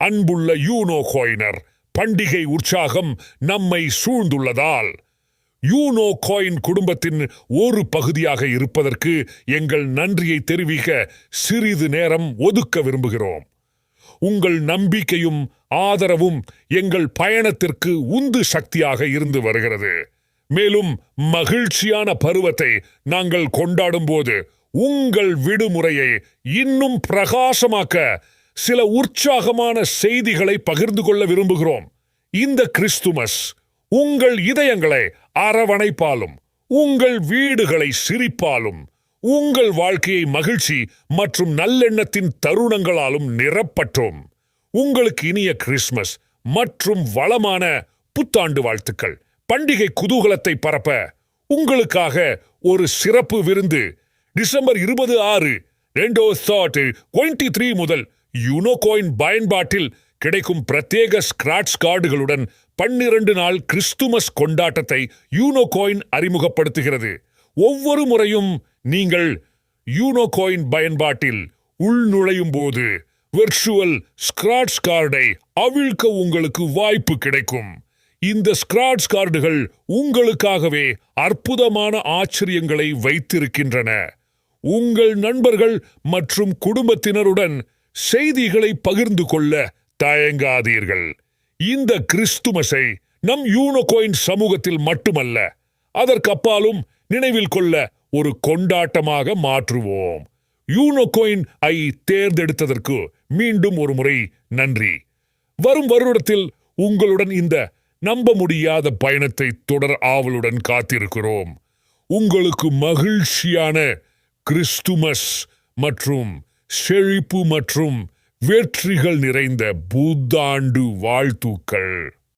அன்புள்ள யூனோ காயினர், பண்டிகை உற்சாகம் நம்மை சூழ்ந்துள்ளதால் யூனோ காயின் குடும்பத்தின் ஒரு பகுதியாக இருப்பதற்கு எங்கள் நன்றியை தெரிவிக்க சிறிது நேரம் ஒதுக்க விரும்புகிறோம். உங்கள் நம்பிக்கையும் ஆதரவும் எங்கள் பயணத்திற்கு உந்து சக்தியாக இருந்து வருகிறது. மேலும் மகிழ்ச்சியான பருவத்தை நாங்கள் கொண்டாடும்போது உங்கள் விடுமுறையை இன்னும் பிரகாசமாக்க சில உற்சாகமான செய்திகளை பகிர்ந்து கொள்ள விரும்புகிறோம். இந்த கிறிஸ்துமஸ் உங்கள் இதயங்களை அரவணைப்பாலும் உங்கள் வீடுகளை சிரிப்பாலும் உங்கள் வாழ்க்கையை மகிழ்ச்சி மற்றும் நல்லெண்ணத்தின் தருணங்களாலும் நிரப்பட்டும். உங்களுக்கு இனிய கிறிஸ்துமஸ் மற்றும் வளமான புத்தாண்டு வாழ்த்துக்கள். பண்டிகை குதூகலத்தை பரப்ப உங்களுக்காக ஒரு சிறப்பு விருந்து டிசம்பர் 26, 2023 முதல் யூனோ காயின் பயன்பாட்டில் கிடைக்கும் பிரத்யேக ஸ்கிராட்ச் கார்டுகளுடன் 12 நாள் கிறிஸ்துமஸ் கொண்டாட்டத்தை யூனோ காயின் அறிமுகப்படுத்துகிறது. ஒவ்வொரு முறையும் நீங்கள் யூனோ காயின் பயன்பாட்டில் உள்நுழையும் போது வெர்ச்சுவல் ஸ்கிராட்ச் கார்டை அவிழ்க்க உங்களுக்கு வாய்ப்பு கிடைக்கும். இந்த ஸ்கிராட்ச் கார்டுகள் உங்களுக்காகவே அற்புதமான ஆச்சரியங்களை வைத்திருக்கின்றன. உங்கள் நண்பர்கள் மற்றும் குடும்பத்தினருடன் செய்திகளை பகிர்ந்து கொள்ள தயங்காதீர்கள். இந்த கிறிஸ்துமஸை நம் யூனோ காயின் சமூகத்தில் மட்டுமல்ல, அதற்கப்பாலும் நினைவில் கொள்ள ஒரு கொண்டாட்டமாக மாற்றுவோம். யூனோ காயின் ஐ தேர்ந்தெடுத்ததற்கு மீண்டும் ஒரு முறை நன்றி. வரும் வருடத்தில் உங்களுடன் இந்த நம்ப முடியாத பயணத்தை தொடர் ஆவலுடன் காத்திருக்கிறோம். உங்களுக்கு மகிழ்ச்சியான கிறிஸ்துமஸ் மற்றும் செழிப்பு மற்றும் வெற்றிகள் நிறைந்த புத்தாண்டு வாழ்த்துக்கள்.